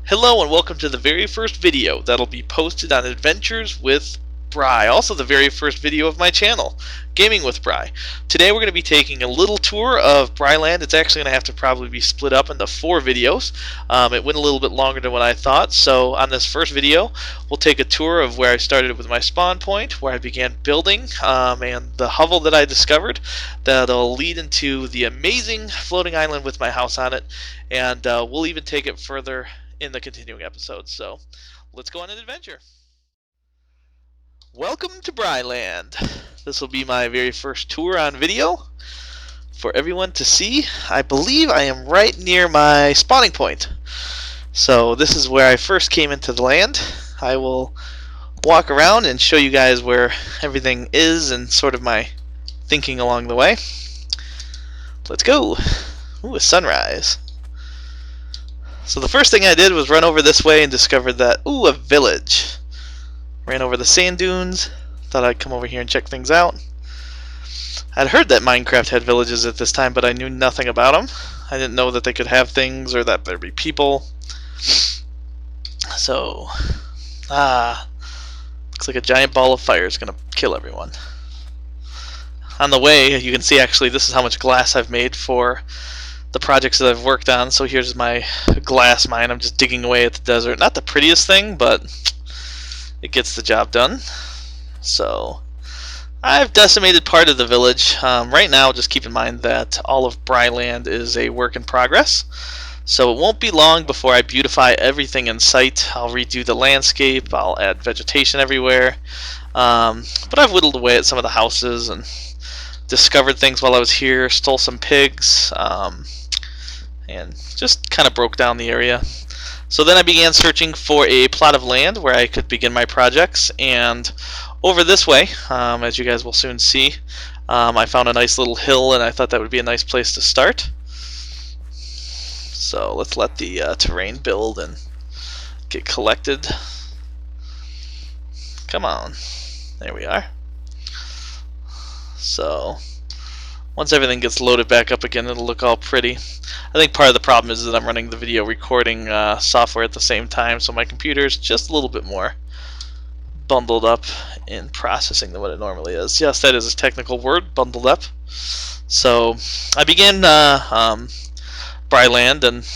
Hello and welcome to the very first video that'll be posted on Adventures with Bry, also the very first video of my channel, Gaming with Bry. Today we're going to be taking a little tour of Briland. It's actually going to have to probably be split up into 4 videos. It went a little bit longer than what I thought, so on this first video we'll take a tour of where I started with my spawn point, where I began building, and the hovel that I discovered that'll lead into the amazing floating island with my house on it, and we'll even take it further in the continuing episodes. So let's go on an adventure. Welcome to Briland. This will be my very first tour on video for everyone to see. I believe I am right near my spawning point. So this is where I first came into the land. I will walk around and show you guys where everything is and sort of my thinking along the way. Let's go. Ooh, a sunrise. So the first thing I did was run over this way and discovered that, ooh, a village. Ran over the sand dunes, thought I'd come over here and check things out. I'd heard that Minecraft had villages at this time, but I knew nothing about them. I didn't know that they could have things or that there'd be people. So, looks like a giant ball of fire is going to kill everyone. On the way, you can see actually this is how much glass I've made for the projects that I've worked on. So here's my glass mine. I'm just digging away at the desert. Not the prettiest thing, but it gets the job done. So I've decimated part of the village. Right now, just keep in mind that all of Briland is a work in progress. So it won't be long before I beautify everything in sight. I'll redo the landscape. I'll add vegetation everywhere. But I've whittled away at some of the houses and discovered things while I was here. Stole some pigs. And just kind of broke down the area. So then I began searching for a plot of land where I could begin my projects, and over this way, as you guys will soon see, I found a nice little hill, and I thought that would be a nice place to start. So let's let the terrain build and get collected. Come on. There we are. So once everything gets loaded back up again, it'll look all pretty. I think part of the problem is that I'm running the video recording software at the same time, so my computer is just a little bit more bundled up in processing than what it normally is. Yes, that is a technical word, bundled up. So I began Briland, and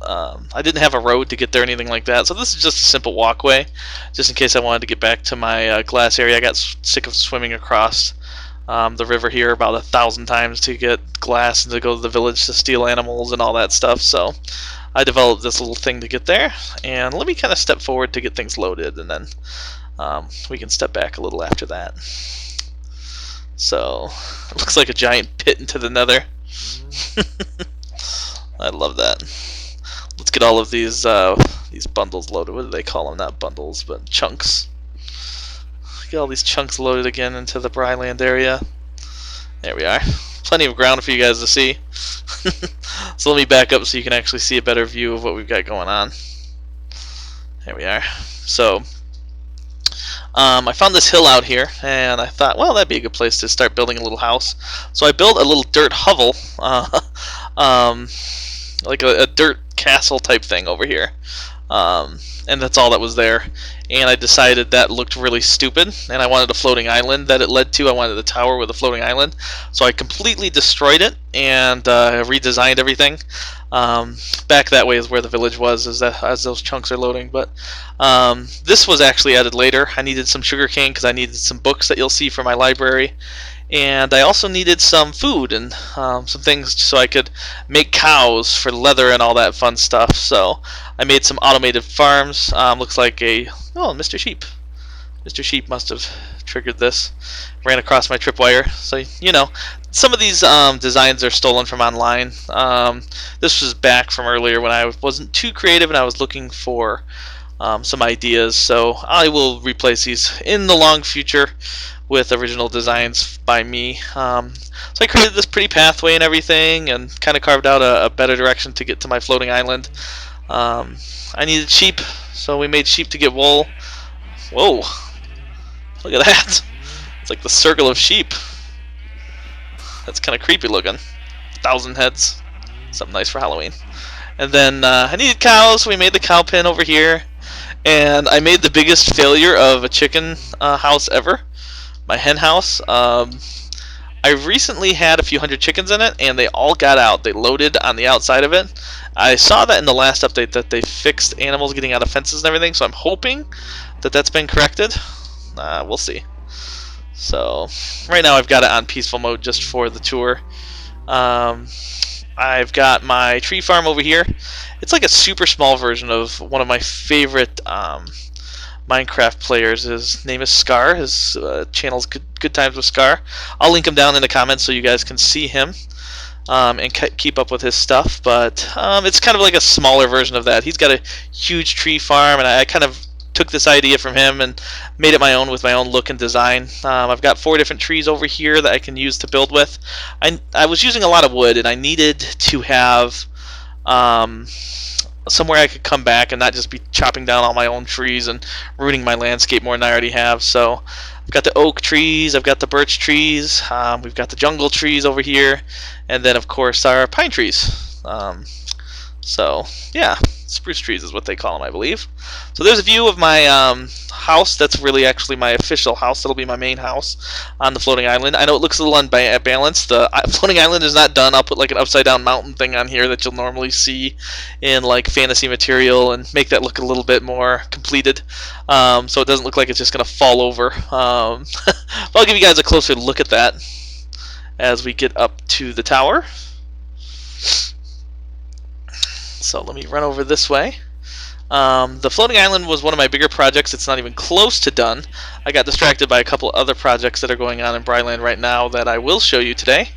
I didn't have a road to get there or anything like that, so this is just a simple walkway, just in case I wanted to get back to my glass area. I got sick of swimming across the river here about 1,000 times to get glass and to go to the village to steal animals and all that stuff, so I developed this little thing to get there. And let me kind of step forward to get things loaded, and then we can step back a little after that. So it looks like a giant pit into the nether. I love that. Let's get all of these bundles loaded. What do they call them? Not bundles, but chunks. Get all these chunks loaded again into the Briland area. There we are. Plenty of ground for you guys to see. So let me back up so you can actually see a better view of what we've got going on. There we are. So I found this hill out here, and I thought, well, that'd be a good place to start building a little house. So I built a little dirt hovel, like a dirt castle type thing over here. And that's all that was there. And I decided that looked really stupid, and I wanted a floating island that it led to. I wanted a tower with a floating island, so I completely destroyed it and redesigned everything. Back that way is where the village was, as those chunks are loading. But this was actually added later. I needed some sugarcane because I needed some books that you'll see from my library, and I also needed some food and some things so I could make cows for leather and all that fun stuff. So I made some automated farms. Looks like Mr. Sheep. Mr. Sheep must have triggered this. Ran across my tripwire. So, you know, some of these designs are stolen from online. This was back from earlier when I wasn't too creative and I was looking for some ideas. So I will replace these in the long future with original designs by me. So I created this pretty pathway and everything, and kind of carved out a better direction to get to my floating island. I needed sheep, so we made sheep to get wool. Whoa, look at that. It's like the circle of sheep. That's kind of creepy looking. 1,000 heads. Something nice for Halloween. And then I needed cows, so we made the cow pen over here. And I made the biggest failure of a chicken house ever, my hen house. I recently had a few hundred chickens in it, and they all got out. They loaded on the outside of it. I saw that in the last update that they fixed animals getting out of fences and everything, so I'm hoping that that's been corrected. We'll see. So right now I've got it on peaceful mode just for the tour. I've got my tree farm over here. It's like a super small version of one of my favorite Minecraft players. His name is Scar. His channel's Good Times with Scar. I'll link him down in the comments so you guys can see him and keep up with his stuff. But it's kind of like a smaller version of that. He's got a huge tree farm, and I kind of took this idea from him and made it my own with my own look and design. I've got 4 different trees over here that I can use to build with. I was using a lot of wood, and I needed to have somewhere I could come back and not just be chopping down all my own trees and ruining my landscape more than I already have. So I've got the oak trees, I've got the birch trees, we've got the jungle trees over here, and then of course our pine trees. So yeah, spruce trees is what they call them, I believe. So there's a view of my house. That's really actually my official house. That'll be my main house on the floating island. I know it looks a little unbalanced. The floating island is not done. I'll put like an upside down mountain thing on here that you'll normally see in like fantasy material and make that look a little bit more completed, so it doesn't look like it's just gonna fall over. I'll give you guys a closer look at that as we get up to the tower. So let me run over this way. The floating island was one of my bigger projects. It's not even close to done. I got distracted by a couple other projects that are going on in Briland right now that I will show you today.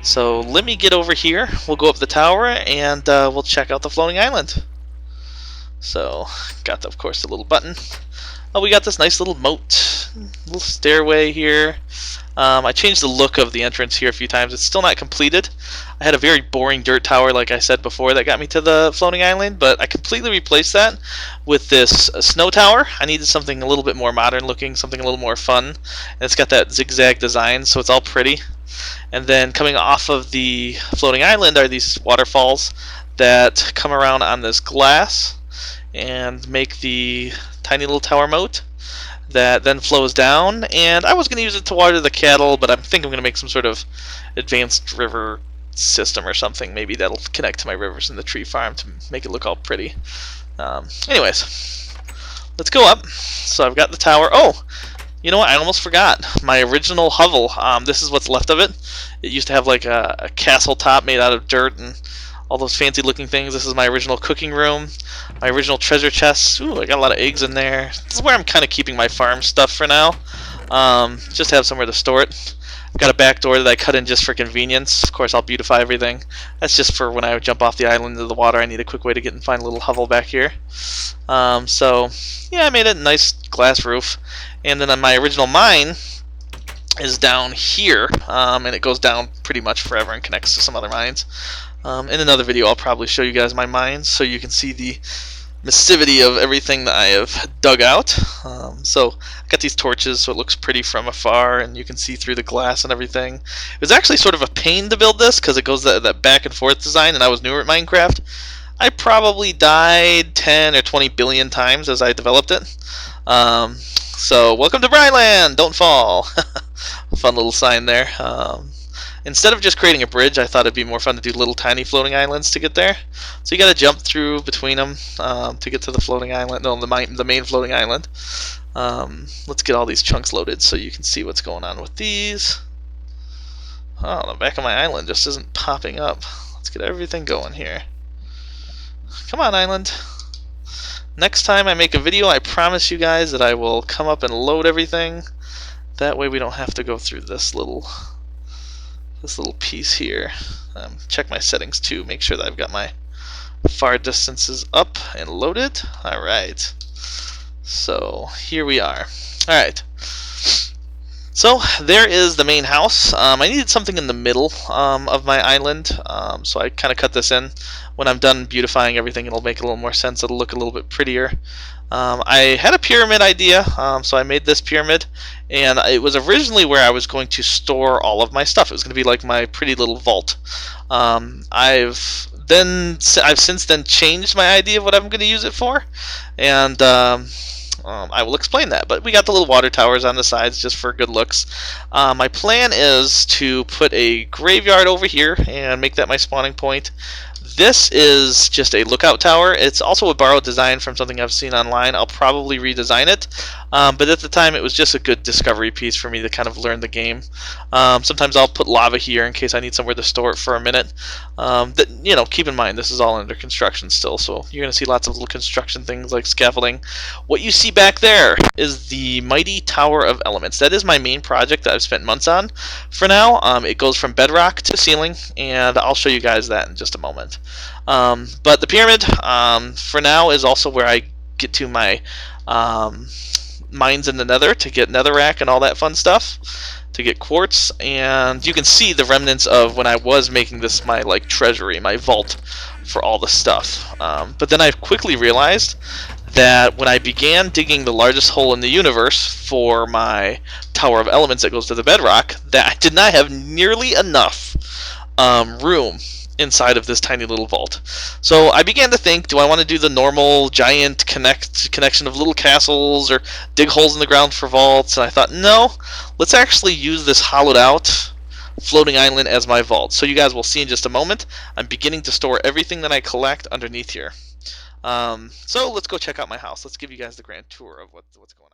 So let me get over here. We'll go up the tower and we'll check out the floating island. So got, of course, the little button. Oh, we got this nice little moat, little stairway here. I changed the look of the entrance here a few times. It's still not completed. I had a very boring dirt tower, like I said before, that got me to the floating island, but I completely replaced that with this snow tower. I needed something a little bit more modern looking, something a little more fun. And it's got that zigzag design, so it's all pretty. And then coming off of the floating island are these waterfalls that come around on this glass and make the tiny little tower moat that then flows down. And I was going to use it to water the cattle, but I think I'm going to make some sort of advanced river system or something. Maybe that'll connect to my rivers in the tree farm to make it look all pretty. Anyways, let's go up. So I've got the tower. Oh, you know what? I almost forgot. My original hovel. This is what's left of it. It used to have like a castle top made out of dirt and all those fancy looking things. This is my original cooking room, my original treasure chest. Ooh, I got a lot of eggs in there. This is where I'm kind of keeping my farm stuff for now. Just have somewhere to store it. I've got a back door that I cut in just for convenience. Of course, I'll beautify everything. That's just for when I jump off the island into the water. I need a quick way to get and find a little hovel back here. So yeah, I made a nice glass roof. And then on my original mine is down here, and it goes down pretty much forever and connects to some other mines. In another video I'll probably show you guys my mines so you can see the massivity of everything that I have dug out. So I got these torches so it looks pretty from afar and you can see through the glass and everything. It was actually sort of a pain to build this because it goes that back and forth design, and I was newer at Minecraft. I probably died 10 or 20 billion times as I developed it. So welcome to Briland, don't fall. Fun little sign there. Instead of just creating a bridge, I thought it'd be more fun to do little tiny floating islands to get there. So you got to jump through between them to get to the floating island. No, the main floating island. Let's get all these chunks loaded so you can see what's going on with these. Oh, the back of my island just isn't popping up. Let's get everything going here. Come on, island. Next time I make a video, I promise you guys that I will come up and load everything. That way we don't have to go through this little piece here. Check my settings too, make sure that I've got my far distances up and loaded. Alright, so here we are. Alright, so there is the main house. I needed something in the middle of my island, so I kind of cut this in. When I'm done beautifying everything, it'll make a little more sense. It'll look a little bit prettier. I had a pyramid idea, so I made this pyramid, and it was originally where I was going to store all of my stuff. It was going to be like my pretty little vault. I've I've since then changed my idea of what I'm going to use it for, and I will explain that. But we got the little water towers on the sides just for good looks. My plan is to put a graveyard over here and make that my spawning point. This is just a lookout tower. It's also a borrowed design from something I've seen online. I'll probably redesign it, but at the time it was just a good discovery piece for me to kind of learn the game. Sometimes I'll put lava here in case I need somewhere to store it for a minute. Keep in mind this is all under construction still, so you're going to see lots of little construction things like scaffolding. What you see back there is the mighty Tower of Elements. That is my main project that I've spent months on for now. It goes from bedrock to ceiling, and I'll show you guys that in just a moment. But the pyramid, for now, is also where I get to my mines in the nether to get netherrack and all that fun stuff, to get quartz. And you can see the remnants of when I was making this my treasury, my vault for all the stuff. But then I quickly realized that when I began digging the largest hole in the universe for my Tower of Elements that goes to the bedrock, that I did not have nearly enough room inside of this tiny little vault. So I began to think, do I want to do the normal giant connection of little castles or dig holes in the ground for vaults? And I thought, no, let's actually use this hollowed out floating island as my vault. So you guys will see in just a moment, I'm beginning to store everything that I collect underneath here. So let's go check out my house. Let's give you guys the grand tour of what's going on.